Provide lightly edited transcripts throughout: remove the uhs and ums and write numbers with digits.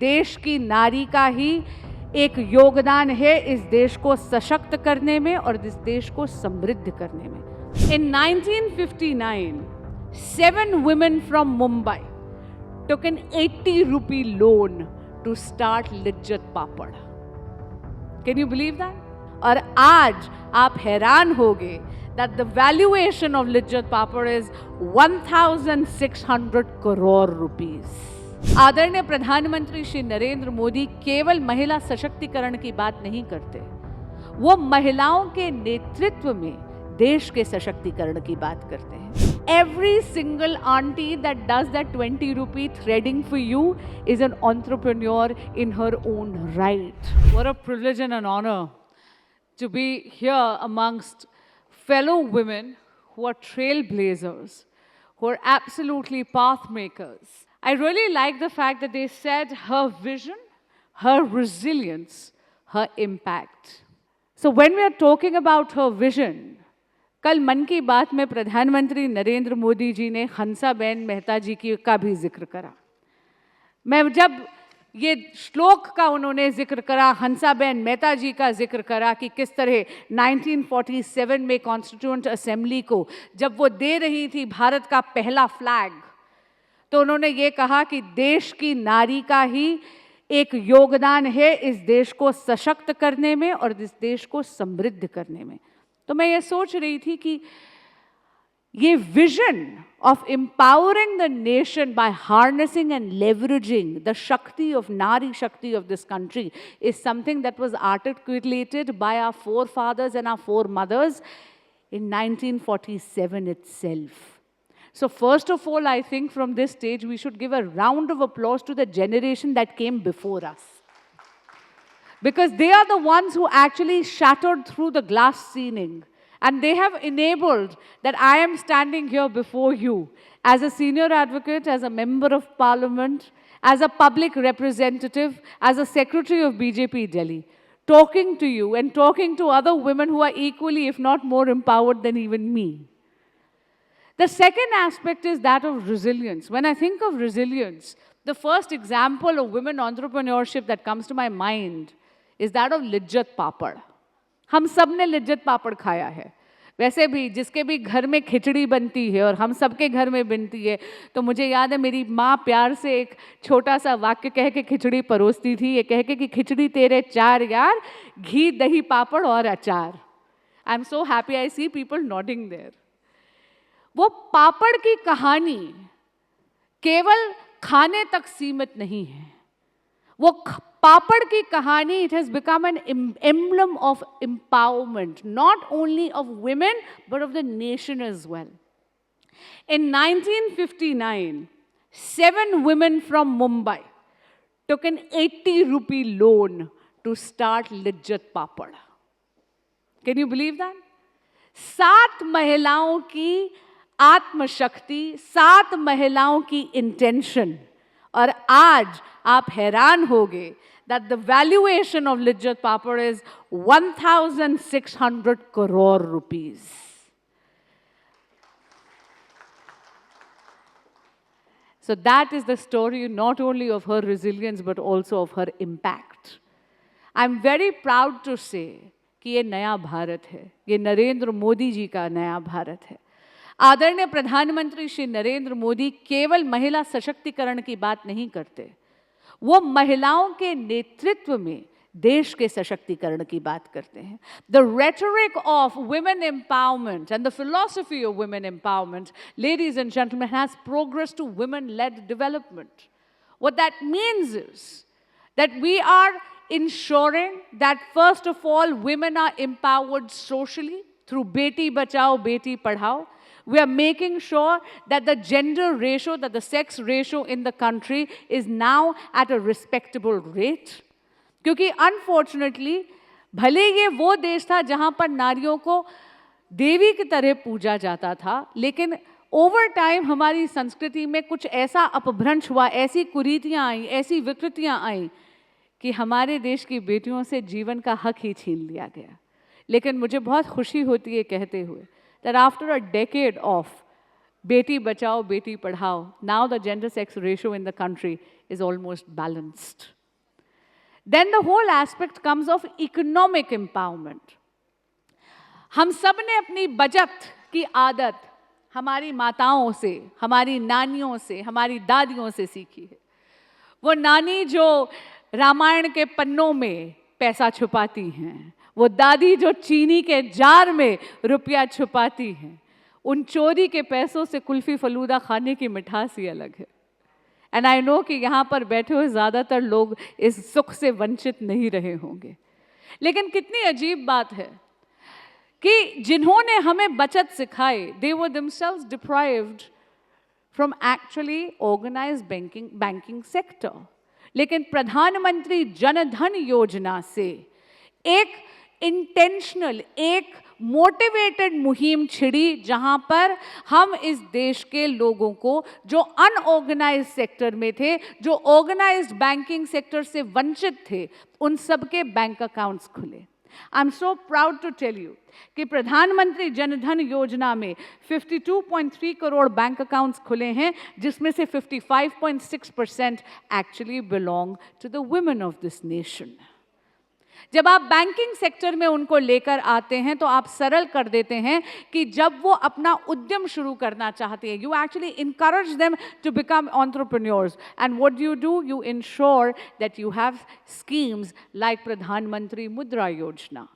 देश की नारी का ही एक योगदान है इस देश को सशक्त करने में और इस देश को समृद्ध करने में. In 1959, 7 women from Mumbai took an 80 rupee loan to start Lijjat Papad. Can you believe that? और आज आप हैरान होगे that the valuation of Lijjat Papad is 1,600 crore rupees. आदरणीय प्रधानमंत्री श्री नरेंद्र मोदी केवल महिला सशक्तिकरण की बात नहीं करते, वो महिलाओं के नेतृत्व में देश के सशक्तिकरण की बात करते हैं. Every single auntie that does that 20 rupee threading for you is an entrepreneur in her own right. What a privilege and an honor to be here amongst fellow women who are trailblazers, who are absolutely path makers. I really like the fact that they said her vision, her resilience, her impact. So when we are talking about her vision, कल मन की बात में प्रधानमंत्री नरेंद्र मोदी जी ने हंसाबेन मेहता जी की का भी जिक्र करा. मैं जब ये श्लोक का उन्होंने जिक्र करा, हंसाबेन मेहता जी का जिक्र करा कि किस तरह 1947 में कॉन्स्टिट्यूएंट असेंबली को जब वो दे रही थी भारत का पहला फ्लैग, तो उन्होंने ये कहा कि देश की नारी का ही एक योगदान है इस देश को सशक्त करने में और इस देश को समृद्ध करने में. तो मैं ये सोच रही थी कि ये vision of empowering the nation by harnessing and leveraging the Shakti of Nari Shakti of this country is something that was articulated by our forefathers and our foremothers in 1947 itself. So first of all, I think from this stage we should give a round of applause to the generation that came before us, because they are the ones who actually shattered through the glass ceiling. And they have enabled that I am standing here before you as a senior advocate, as a member of parliament, as a public representative, as a secretary of BJP Delhi, talking to you and talking to other women who are equally, if not more empowered than even me. The second aspect is that of resilience. When I think of resilience, the first example of women entrepreneurship that comes to my mind is that of Lijjat Papad. हम सब ने लिज्जत पापड़ खाया है. वैसे भी जिसके भी घर में खिचड़ी बनती है और हम सबके घर में बनती है, तो मुझे याद है मेरी माँ प्यार से एक छोटा सा वाक्य कह के खिचड़ी परोसती थी, ये कह के कि खिचड़ी तेरे 4 यार, घी दही पापड़ और अचार. I am so happy I see people nodding there. वो पापड़ की कहानी केवल खाने तक सीमित नहीं है. वो पापड़ की कहानी, it has become an emblem of empowerment, not only of women, but of the nation as well. In 1959, 7 women from Mumbai took an 80 rupee loan to start Lijjat Papad. Can you believe that? 7 महिलाओं की आत्मशक्ति, 7 महिलाओं की intention, और आज आप हैरान होगे that the valuation of Lijjat Papad is 1,600 crore rupees. So that is the story not only of her resilience but also of her impact. I'm very proud to say कि ये नया भारत है, ये नरेंद्र मोदी जी का नया भारत है. आदरणीय प्रधानमंत्री श्री नरेंद्र मोदी केवल महिला सशक्तिकरण की बात नहीं करते, वो महिलाओं के नेतृत्व में देश के सशक्तिकरण की बात करते हैं. The rhetoric of women empowerment and the philosophy of women empowerment, ladies and gentlemen, has progressed to women-led development. What that means is that we are ensuring that first of all women are empowered socially through Beti Bachao, Beti Padhao. We are making sure that the gender ratio, that the sex ratio in the country is now at a respectable rate. क्योंकि unfortunately, भले ये वो देश था जहाँ पर नारियों को देवी की तरह पूजा जाता था, लेकिन ओवर टाइम हमारी संस्कृति में कुछ ऐसा अपभ्रंश हुआ, ऐसी कुरीतियाँ आई, ऐसी विकृतियाँ आई कि हमारे देश की बेटियों से जीवन का हक ही छीन लिया गया. लेकिन मुझे बहुत खुशी होती है कहते हुए that after a decade of Beti bachao, beti padhao. Now the gender sex ratio in the country is almost balanced. Then the whole aspect comes of economic empowerment. हम सब ने अपनी बचत की आदत हमारी माताओं से, हमारी नानियों से, हमारी दादियों से सीखी है। वो नानी जो रामायण के पन्नों में पैसा छुपाती हैं, वो दादी जो चीनी के जार में रुपया छुपाती हैं, उन चोरी के पैसों से कुल्फी फलूदा खाने की मिठास ही अलग है। एंड आई नो कि यहाँ पर बैठे हुए ज़्यादातर लोग इस सुख से वंचित नहीं रहे होंगे। लेकिन कितनी अजीब बात है कि जिन्होंने हमें बचत सिखाई, they were themselves deprived from actually organized banking sector. लेकिन प्रधानमंत्री जन धन योजना से एक इंटेंशनल, एक मोटिवेटेड मुहिम छिड़ी, जहां पर हम इस देश के लोगों को जो अनऑर्गेनाइज्ड सेक्टर में थे, जो ऑर्गेनाइज्ड बैंकिंग सेक्टर से वंचित थे, उन सबके बैंक अकाउंट्स खुले। I am so proud to tell you कि प्रधानमंत्री जन धन योजना में 52.3 करोड़ बैंक अकाउंट्स खुले हैं, जिसमें से 55.6% actually belong to the women of this nation. जब आप बैंकिंग सेक्टर में उनको लेकर आते हैं तो आप सरल कर देते हैं कि जब वो अपना उद्यम शुरू करना चाहते हैं, you actually encourage them to become entrepreneurs. And what do you ensure that you have schemes like Pradhan Mantri Mudra योजना।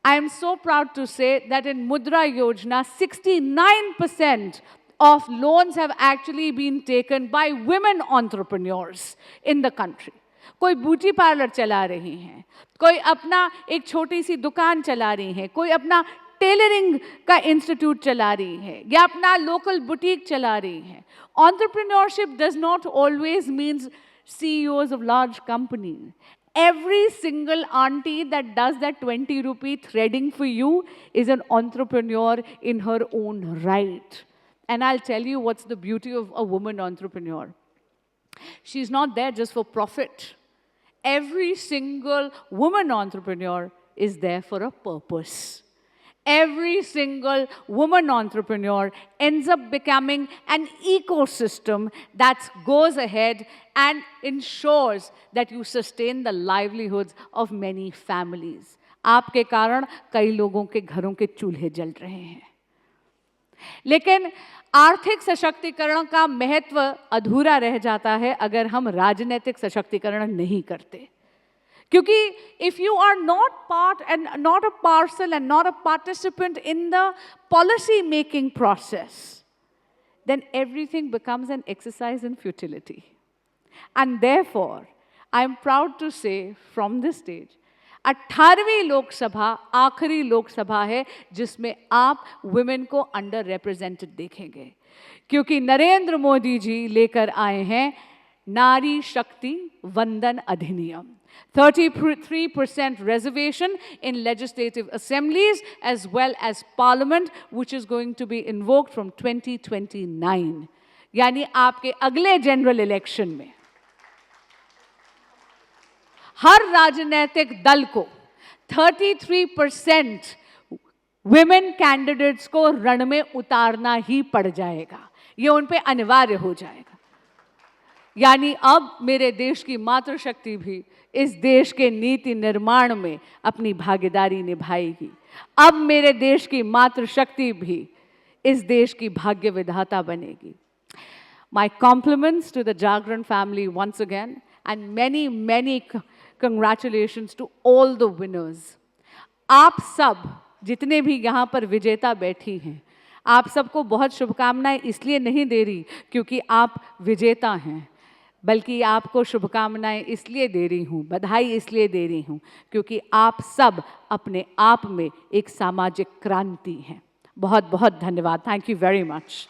I am so proud to say that in Mudra Yojana, 69% of loans have actually been taken by women entrepreneurs in the country. कोई beauty parlour चला रही हैं, कोई अपना एक छोटी सी दुकान चला रही हैं, कोई अपना टेलरिंग का इंस्टीट्यूट चला रही है, या अपना लोकल बुटीक चला रही है। Entrepreneurship does not always means CEOs of large companies. Every single auntie that does that 20 rupee threading for you is an entrepreneur in her own right. And I'll tell you what's the beauty of a woman entrepreneur. She's not there just for profit. Every single woman entrepreneur is there for a purpose. Every single woman entrepreneur ends up becoming an ecosystem that goes ahead and ensures that you sustain the livelihoods of many families. आपके कारण कई लोगों के घरों के चूल्हे जल रहे हैं। लेकिन आर्थिक सशक्तिकरण का महत्व अधूरा रह जाता है अगर हम राजनीतिक सशक्तिकरण नहीं करते। क्योंकि if you are not part and not a parcel and not a participant in the policy making process, then everything becomes an exercise in futility. And therefore, I am proud to say from this stage, 18वीं Lok Sabha आखिरी लोकसभा है जिसमें आप women को under represented देखेंगे, क्योंकि नरेंद्र मोदी जी लेकर आए हैं नारी शक्ति वंदन अधिनियम। 33% reservation in legislative assemblies as well as parliament, which is going to be invoked from 2029. यानी आपके अगले जनरल इलेक्शन में हर राजनीतिक दल को 33% women candidates को रण में उतारना ही पड़ जाएगा, ये उन पे अनिवार्य हो जाएगा। यानी अब मेरे देश की मातृशक्ति भी इस देश के नीति निर्माण में अपनी भागीदारी निभाएगी। अब मेरे देश की मातृशक्ति भी इस देश की भाग्य विधाता बनेगी। My compliments to the Jagran family once again, and many congratulations to all the winners. आप सब जितने भी यहाँ पर विजेता बैठी हैं, आप सबको बहुत शुभकामनाएं इसलिए नहीं दे रही क्योंकि आप विजेता हैं, बल्कि आपको शुभकामनाएं इसलिए दे रही हूँ, बधाई इसलिए दे रही हूँ क्योंकि आप सब अपने आप में एक सामाजिक क्रांति हैं। बहुत बहुत धन्यवाद। Thank you very much.